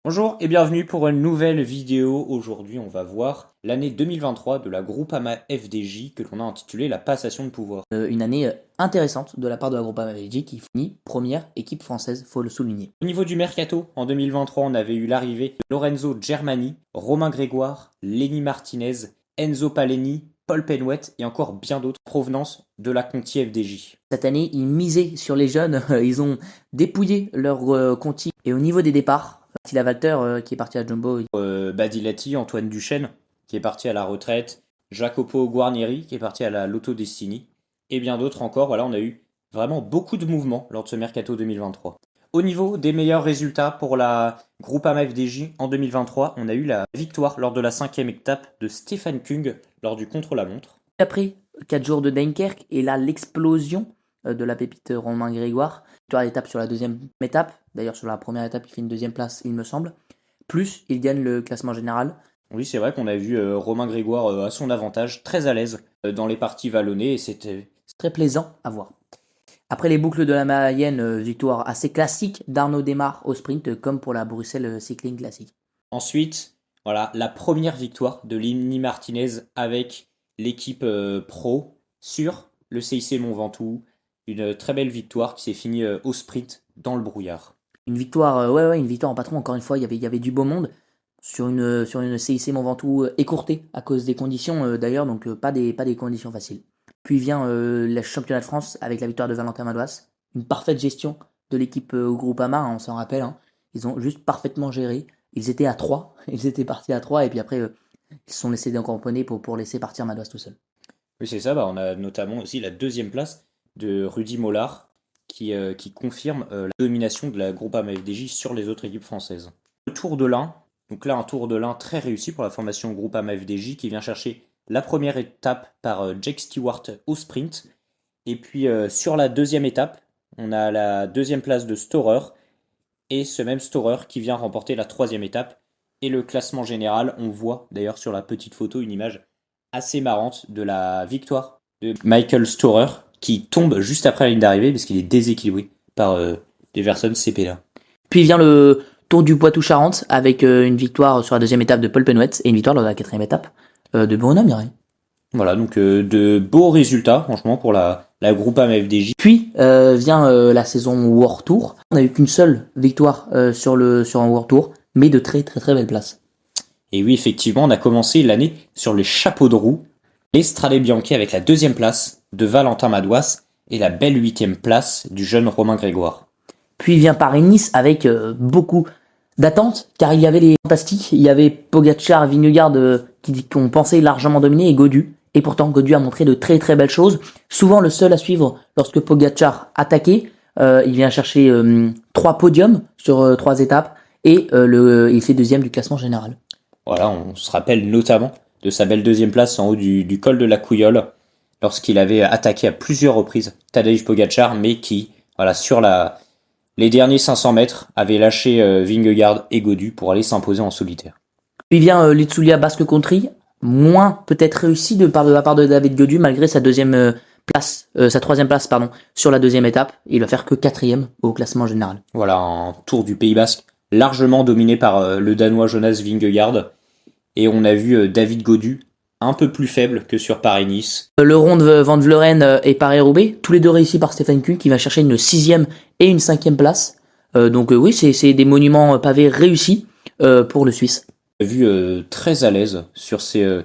Bonjour et bienvenue pour une nouvelle vidéo. Aujourd'hui, on va voir l'année 2023 de la Groupama FDJ que l'on a intitulée la passation de pouvoir. Une année intéressante de la part de la Groupama FDJ qui finit première équipe française, faut le souligner. Au niveau du mercato, en 2023, on avait eu l'arrivée de Lorenzo Germani, Romain Grégoire, Lenny Martinez, Enzo Paleni, Paul Penouet et encore bien d'autres en provenance de la Conti FDJ. Cette année, ils misaient sur les jeunes, ils ont dépouillé leur Conti. Et au niveau des départs, Attila Walter qui est parti à Jumbo. Badilati, Antoine Duchesne qui est parti à la retraite, Jacopo Guarnieri qui est parti à la Lotto Destiny et bien d'autres encore. Voilà, on a eu vraiment beaucoup de mouvements lors de ce mercato 2023. Au niveau des meilleurs résultats pour la Groupama FDJ en 2023, on a eu la victoire lors de la 5e étape de Stefan Kung lors du contre-la-montre. Après 4 jours de Dunkerque et là l'explosion de la pépite Romain Grégoire. Victoire d'étape sur la deuxième étape. D'ailleurs sur la première étape il fait une deuxième place il me semble. Plus il gagne le classement général. Oui, c'est vrai qu'on a vu Romain Grégoire à son avantage, très à l'aise dans les parties vallonnées et c'était très plaisant à voir. Après les boucles de la Mayenne, victoire assez classique d'Arnaud Démare au sprint, comme pour la Bruxelles Cycling Classic. Ensuite, voilà, la première victoire de Lenny Martinez avec l'équipe pro sur le CIC Mont Ventoux. Une très belle victoire qui s'est finie au sprint dans le brouillard. Une victoire, une victoire en patron, encore une fois, il y avait du beau monde sur une CIC Mont Ventoux écourtée à cause des conditions d'ailleurs, donc pas des conditions faciles. Puis vient le championnat de France avec la victoire de Valentin Madouas. Une parfaite gestion de l'équipe Groupama, hein, on s'en rappelle. Hein. Ils ont juste parfaitement géré. Ils étaient à 3, ils étaient partis à 3 et puis après ils se sont laissés décamponner pour laisser partir Madouas tout seul. Oui, c'est ça, on a notamment aussi la deuxième place de Rudy Mollard qui confirme la domination de la Groupama FDJ sur les autres équipes françaises. Le Tour de l'Ain, donc là un Tour de l'Ain très réussi pour la formation Groupama FDJ qui vient chercher la première étape par Jake Stewart au sprint. Et puis sur la deuxième étape, on a la deuxième place de Storer. Et ce même Storer qui vient remporter la troisième étape. Et le classement général, on voit d'ailleurs sur la petite photo une image assez marrante de la victoire de Michael Storer qui tombe juste après la ligne d'arrivée parce qu'il est déséquilibré par des personnes CP là. Puis vient le Tour du Poitou-Charentes avec une victoire sur la deuxième étape de Paul Penouet et une victoire lors de la quatrième étape de Bruno Mireille. Voilà, donc de beaux résultats, franchement, pour la Groupama FDJ. Puis vient la saison World Tour. On n'a eu qu'une seule victoire sur un World Tour, mais de très très très belles places. Et oui, effectivement, on a commencé l'année sur les chapeaux de roue. L'Estrade Bianchi avec la deuxième place de Valentin Madouas et la belle 8e place du jeune Romain Grégoire. Puis vient Paris-Nice avec beaucoup d'attentes, car il y avait les fantastiques, il y avait Pogacar, Vingegaard qui ont pensé largement dominer et Gaudu. Et pourtant, Gaudu a montré de très très belles choses. Souvent le seul à suivre lorsque Pogacar attaquait. Il vient chercher 3 podiums sur 3 étapes et il fait deuxième du classement général. Voilà, on se rappelle notamment de sa belle deuxième place en haut du col de la Couillole lorsqu'il avait attaqué à plusieurs reprises Tadej Pogacar, mais qui, voilà, sur les derniers 500 mètres, avait lâché Vingegaard et Gaudu pour aller s'imposer en solitaire. Puis vient l'Itzulia Basque Country, moins peut-être réussi de la part de David Gaudu malgré sa troisième place sur la deuxième étape. Il va faire que 4e au classement général. Voilà, un Tour du Pays Basque largement dominé par le Danois Jonas Vingegaard. Et on a vu David Gaudu un peu plus faible que sur Paris-Nice. Le Rond de Van Vleuten et Paris-Roubaix, tous les deux réussis par Stefan Kuhn qui va chercher une 6e et une 5e place. Donc oui, c'est des monuments pavés réussis pour le Suisse. On a vu très à l'aise sur ces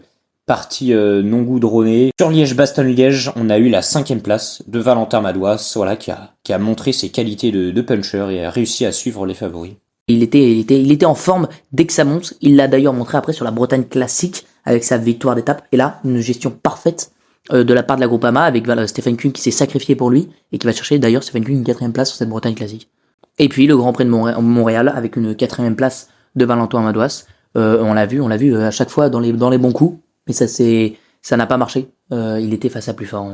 parties non goudronnées. Sur Liège-Bastogne-Liège, on a eu la 5e place de Valentin Madouas, voilà, qui a montré ses qualités de puncher et a réussi à suivre les favoris. Il était en forme dès que ça monte. Il l'a d'ailleurs montré après sur la Bretagne classique avec sa victoire d'étape. Et là, une gestion parfaite de la part de la Groupama avec Stefan Kuhn qui s'est sacrifié pour lui et qui va chercher d'ailleurs Stefan Kuhn une 4e place sur cette Bretagne classique. Et puis le Grand Prix de Montréal avec une 4e place de Valentin Madouas. On l'a vu à chaque fois dans les bons coups. Mais ça n'a pas marché. Il était face à plus fort.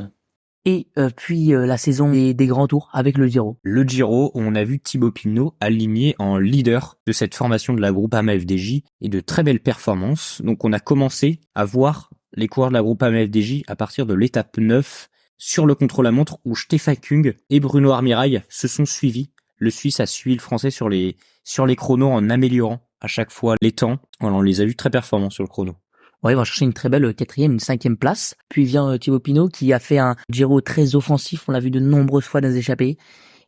Et puis la saison des grands tours avec le Giro. Le Giro, où on a vu Thibaut Pinot aligné en leader de cette formation de la Groupama FDJ et de très belles performances. Donc on a commencé à voir les coureurs de la Groupama FDJ à partir de l'étape 9 sur le contre-la-montre où Stefan Kung et Bruno Armirail se sont suivis. Le Suisse a suivi le Français sur les chronos en améliorant à chaque fois les temps. Voilà, on les a vus très performants sur le chrono. Ouais, ils vont chercher une très belle 4e, une 5e place. Puis vient Thibaut Pinot qui a fait un Giro très offensif. On l'a vu de nombreuses fois dans les échappées.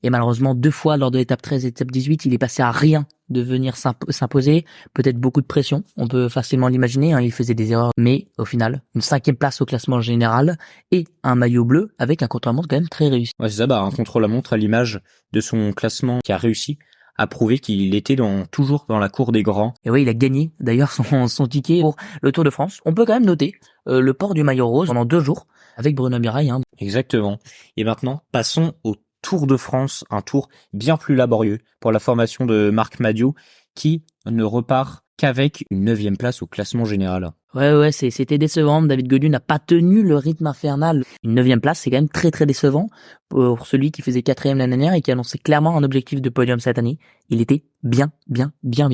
Et malheureusement, 2 fois lors de l'étape 13 et l'étape 18, il est passé à rien de venir s'imposer. Peut-être beaucoup de pression. On peut facilement l'imaginer. Il faisait des erreurs. Mais au final, une 5e place au classement général et un maillot bleu avec un contre-la-montre quand même très réussi. Ouais, c'est ça, un contre-la-montre à l'image de son classement qui a réussi à prouver qu'il était toujours dans la cour des grands. Et oui, il a gagné d'ailleurs son ticket pour le Tour de France. On peut quand même noter le port du maillot rose pendant 2 jours avec Bruno Mirail. Exactement. Et maintenant, passons au Tour de France, un tour bien plus laborieux pour la formation de Marc Madiot qui ne repart qu'avec une 9e place au classement général. Ouais, c'était décevant. David Gaudu n'a pas tenu le rythme infernal. Une 9e place, c'est quand même très très décevant pour celui qui faisait 4e l'année dernière et qui annonçait clairement un objectif de podium cette année. Il était bien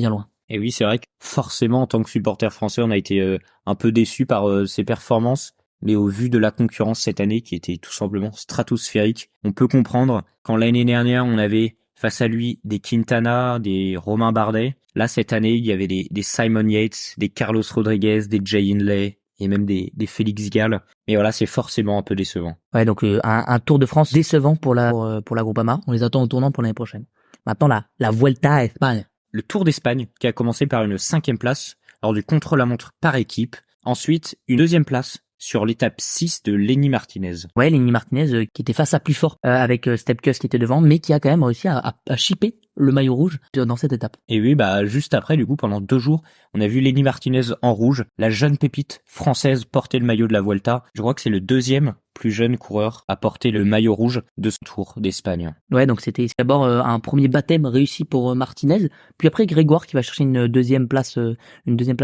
loin. Et oui, c'est vrai que forcément, en tant que supporter français, on a été un peu déçus par ses performances. Mais au vu de la concurrence cette année, qui était tout simplement stratosphérique, on peut comprendre. Quand l'année dernière, on avait face à lui des Quintana, des Romain Bardet. Là, cette année, il y avait des Simon Yates, des Carlos Rodriguez, des Jay Hindley et même des Félix Gall. Mais voilà, c'est forcément un peu décevant. Ouais, donc un Tour de France décevant pour la Groupama. On les attend au tournant pour l'année prochaine. Maintenant, la Vuelta à Espagne. Le Tour d'Espagne, qui a commencé par une 5e place lors du contre-la-montre par équipe. Ensuite, une 2e place sur l'étape 6 de Lenny Martinez. Ouais, Lenny Martinez qui était face à plus fort avec Stepkus qui était devant, mais qui a quand même réussi à chipper le maillot rouge dans cette étape. Et oui, juste après, du coup, pendant 2 jours, on a vu Lenny Martinez en rouge, la jeune pépite française porter le maillot de la Vuelta. Je crois que c'est le 2e plus jeune coureur à porter le maillot rouge de ce Tour d'Espagne. Ouais, donc c'était d'abord un premier baptême réussi pour Martinez, puis après Grégoire qui va chercher une deuxième place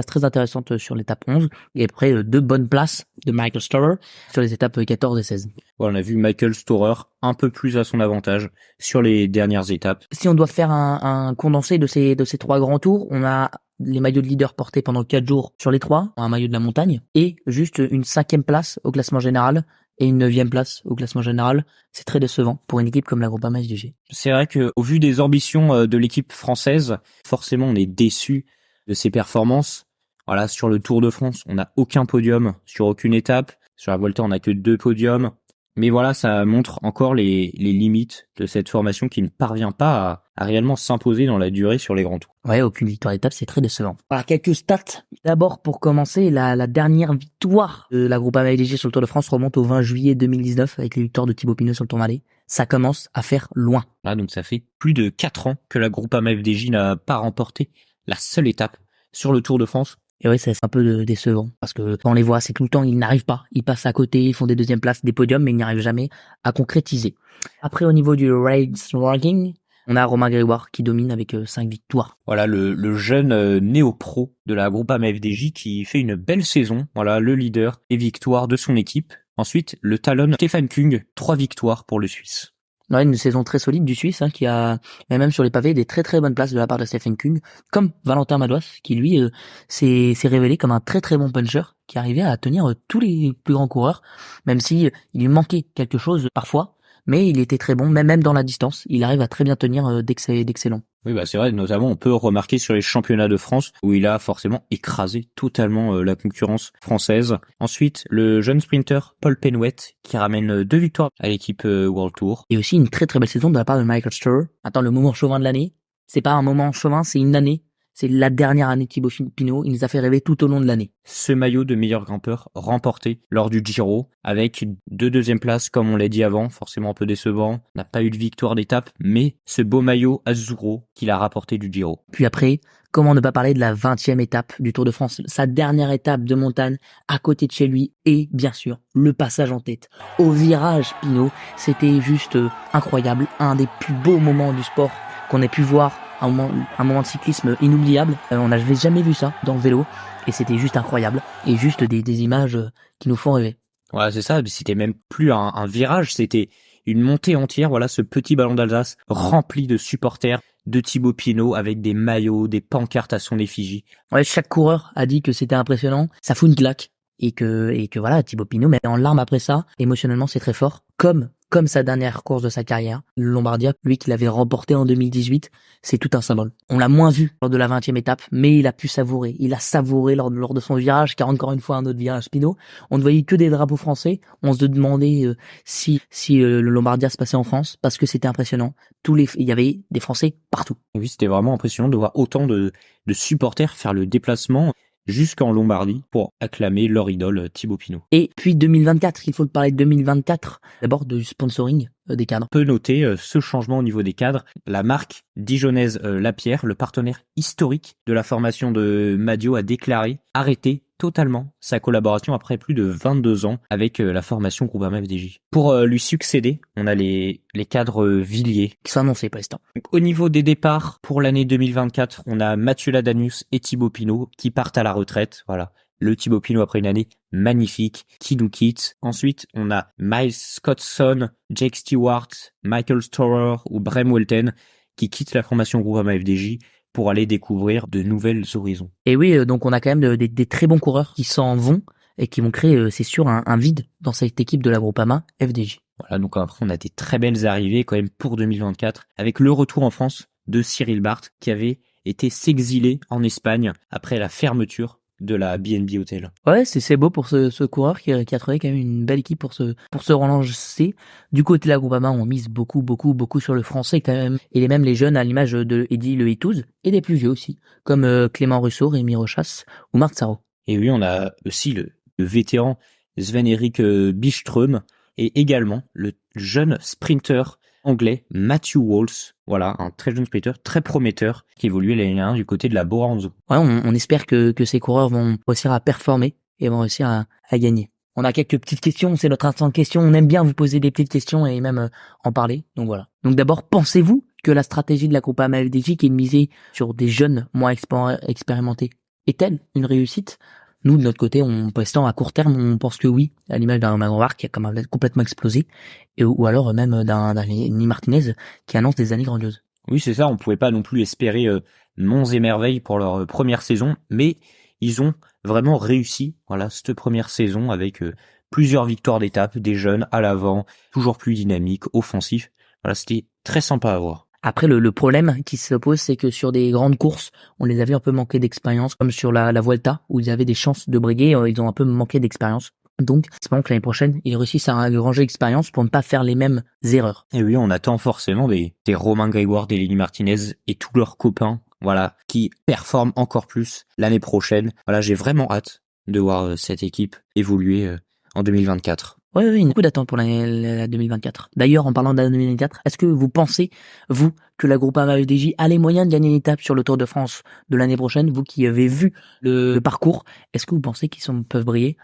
très intéressante sur l'étape 11, et après 2 bonnes places de Michael Storer sur les étapes 14 et 16. Voilà, on a vu Michael Storer un peu plus à son avantage sur les dernières étapes. Si on doit faire un condensé de ces 3 grands tours, on a les maillots de leader portés pendant 4 jours sur les 3, un maillot de la montagne, et juste une 5e place au classement général et une 9e place au classement général. C'est très décevant pour une équipe comme la Groupama SDG. C'est vrai que au vu des ambitions de l'équipe française, forcément on est déçu de ses performances. Voilà, sur le Tour de France, on n'a aucun podium sur aucune étape. Sur la Vuelta, on n'a que 2 podiums. Mais voilà, ça montre encore les limites de cette formation qui ne parvient pas à réellement s'imposer dans la durée sur les grands tours. Ouais, aucune victoire d'étape, c'est très décevant. Voilà, quelques stats. D'abord, pour commencer, la dernière victoire de la Groupama FDJ sur le Tour de France remonte au 20 juillet 2019 avec les victoires de Thibaut Pinot sur le Tour Malais. Ça commence à faire loin. Là, donc ça fait plus de 4 ans que la Groupama FDJ n'a pas remporté la seule étape sur le Tour de France. Et oui, c'est un peu décevant parce que quand on les voit, c'est tout le temps, ils n'arrivent pas. Ils passent à côté, ils font des 2e places, des podiums, mais ils n'y arrivent jamais à concrétiser. Après, au niveau du race ranking, on a Romain Grégoire qui domine avec 5 victoires. Voilà, le jeune néo-pro de la Groupama FDJ qui fait une belle saison. Voilà, le leader et victoire de son équipe. Ensuite, le talon Stefan Kung, 3 victoires pour le Suisse. Ouais, une saison très solide du Suisse, qui a, même sur les pavés, des très très bonnes places de la part de Stephen Kung, comme Valentin Madouas, qui lui s'est révélé comme un très très bon puncher, qui arrivait à tenir tous les plus grands coureurs, même si il lui manquait quelque chose parfois, mais il était très bon, même dans la distance, il arrive à très bien tenir d'excellent. Oui, c'est vrai, notamment on peut remarquer sur les championnats de France où il a forcément écrasé totalement la concurrence française. Ensuite, le jeune sprinter Paul Penouet qui ramène 2 victoires à l'équipe World Tour. Et aussi une très très belle saison de la part de Michael Storer. Attends, le moment chauvin de l'année, c'est pas un moment chauvin, c'est une année. C'est la dernière année de Thibaut Pinot, il nous a fait rêver tout au long de l'année. Ce maillot de meilleur grimpeur remporté lors du Giro, avec 2 deuxièmes places comme on l'a dit avant, forcément un peu décevant, n'a pas eu de victoire d'étape, mais ce beau maillot Azzurro qu'il a rapporté du Giro. Puis après, comment ne pas parler de la 20e étape du Tour de France, sa dernière étape de montagne à côté de chez lui, et bien sûr, le passage en tête. Au virage Pinot, c'était juste incroyable, un des plus beaux moments du sport qu'on ait pu voir. Un moment de cyclisme inoubliable. On n'avait jamais vu ça dans le vélo et c'était juste incroyable et juste des images qui nous font rêver. Ouais, c'est ça, c'était même plus un virage, c'était une montée entière, voilà, ce petit ballon d'Alsace rempli de supporters de Thibaut Pinot avec des maillots, des pancartes à son effigie. Ouais, chaque coureur a dit que c'était impressionnant, ça fout une claque et que voilà, Thibaut Pinot met en larmes après ça, émotionnellement c'est très fort, comme comme sa dernière course de sa carrière. Le Lombardia, lui qui l'avait remporté en 2018, c'est tout un symbole. On l'a moins vu lors de la 20e étape, mais il a pu savourer. Il a savouré lors de son virage, car encore une fois un autre virage Pinot. On ne voyait que des drapeaux français. On se demandait si le Lombardia se passait en France, parce que c'était impressionnant. Il y avait des Français partout. Oui, c'était vraiment impressionnant de voir autant de supporters faire le déplacement jusqu'en Lombardie pour acclamer leur idole Thibaut Pinot. Et puis 2024, il faut parler de 2024, d'abord du sponsoring des cadres. On peut noter ce changement au niveau des cadres. La marque dijonnaise Lapierre, le partenaire historique de la formation de Madio, a déclaré arrêter totalement sa collaboration après plus de 22 ans avec la formation Groupama FDJ. Pour lui succéder, on a les cadres Villiers qui sont annoncés pour l'instant. Au niveau des départs pour l'année 2024, on a Mathieu Ladanius et Thibaut Pinot qui partent à la retraite. Voilà. Le Thibaut Pinot après une année magnifique qui nous quitte. Ensuite, on a Miles Scottson, Jake Stewart, Michael Storer ou Brem Welten qui quittent la formation Groupama FDJ pour aller découvrir de nouvelles horizons. Et oui, donc on a quand même des très bons coureurs qui s'en vont et qui vont créer, c'est sûr, un vide dans cette équipe de la Groupama FDJ. Voilà, donc après on a des très belles arrivées quand même pour 2024 avec le retour en France de Cyril Barth qui avait été s'exiler en Espagne après la fermeture de la BNB Hotel. Ouais, c'est beau pour ce coureur qui a trouvé quand même une belle équipe pour se relancer. Du côté de la Groupama, on mise beaucoup sur le français quand même. Et même les jeunes à l'image de Eddy Le Hittouz et des plus vieux aussi, comme Clément Russo, Rémi Rochas ou Marc Sarro. Et oui, on a aussi le vétéran Sven-Erik Byström et également le jeune sprinter anglais Matthew Walsh, voilà, un très jeune sprinter, très prometteur, qui évoluait l'année dernière du côté de la Boranzo. Ouais, on espère que ces coureurs vont réussir à performer et vont réussir à gagner. On a quelques petites questions, c'est notre instant de questions, on aime bien vous poser des petites questions et même en parler, donc voilà. Donc d'abord, pensez-vous que la stratégie de la Groupama FDJ qui est de miser sur des jeunes moins expérimentés est-elle une réussite ? Nous, de notre côté, pour l'instant, à court terme, on pense que oui, à l'image d'un Magloire qui a quand même complètement explosé, ou alors même d'un Lenny Martinez qui annonce des années grandioses. Oui, c'est ça, on pouvait pas non plus espérer monts et merveilles pour leur première saison, mais ils ont vraiment réussi, voilà, cette première saison avec plusieurs victoires d'étape, des jeunes à l'avant, toujours plus dynamiques, offensifs. Voilà, c'était très sympa à voir. Après, le problème qui se pose, c'est que sur des grandes courses, on les avait un peu manqué d'expérience, comme sur la Vuelta, où ils avaient des chances de briguer, ils ont un peu manqué d'expérience. Donc, espérons que l'année prochaine, ils réussissent à ranger l'expérience pour ne pas faire les mêmes erreurs. Et oui, on attend forcément des Romain Grégoire, des Lenny Martinez et tous leurs copains, voilà, qui performent encore plus l'année prochaine. Voilà, j'ai vraiment hâte de voir cette équipe évoluer en 2024. Oui, beaucoup d'attente pour la 2024. D'ailleurs, en parlant de la 2024, est-ce que vous pensez, vous, que la Groupama FDJ a les moyens de gagner une étape sur le Tour de France de l'année prochaine? Vous qui avez vu le parcours, est-ce que vous pensez qu'ils peuvent briller?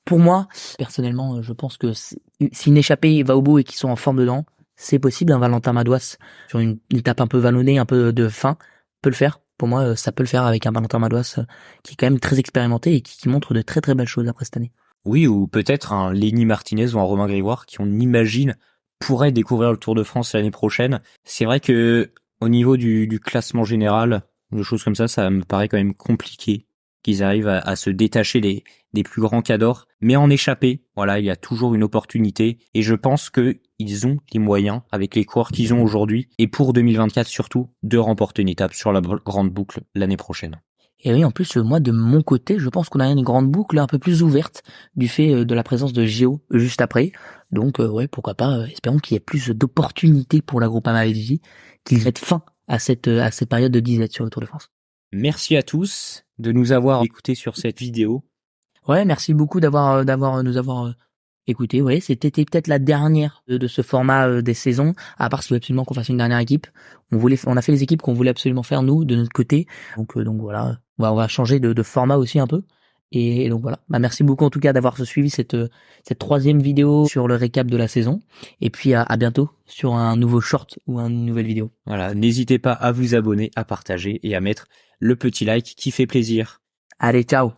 Pour moi, personnellement, je pense que si une échappée va au bout et qu'ils sont en forme dedans, c'est possible. Un Valentin Madouas, sur une étape un peu vallonnée, un peu de fin, peut le faire. Pour moi, ça peut le faire avec un Valentin Madouas qui est quand même très expérimenté et qui montre de très très belles choses après cette année. Oui, ou peut-être un Lenny Martinez ou un Romain Grégoire qui, on imagine, pourrait découvrir le Tour de France l'année prochaine. C'est vrai que au niveau du classement général, des choses comme ça me paraît quand même compliqué qu'ils arrivent à se détacher des plus grands cadors. Mais en échappée, voilà, il y a toujours une opportunité. Et je pense que ils ont les moyens, avec les coureurs qu'ils ont aujourd'hui, et pour 2024 surtout, de remporter une étape sur la grande boucle l'année prochaine. Et oui, en plus, moi, de mon côté, je pense qu'on a une grande boucle un peu plus ouverte du fait de la présence de Géo juste après. Donc, ouais, pourquoi pas, espérons qu'il y ait plus d'opportunités pour la Groupama FDJ, qu'ils mettent fin à cette période de disette sur le Tour de France. Merci à tous de nous avoir écoutés sur cette vidéo. Ouais, merci beaucoup d'avoir nous avoir écouté. Ouais, c'était peut-être la dernière de ce format des saisons. À part si vous voulez absolument qu'on fasse une dernière équipe. On a fait les équipes qu'on voulait absolument faire nous de notre côté. Donc voilà, on va changer de format aussi un peu. Et donc voilà. Merci beaucoup en tout cas d'avoir suivi cette troisième vidéo sur le récap de la saison. Et puis à bientôt sur un nouveau short ou une nouvelle vidéo. Voilà, n'hésitez pas à vous abonner, à partager et à mettre le petit like qui fait plaisir. Allez, ciao.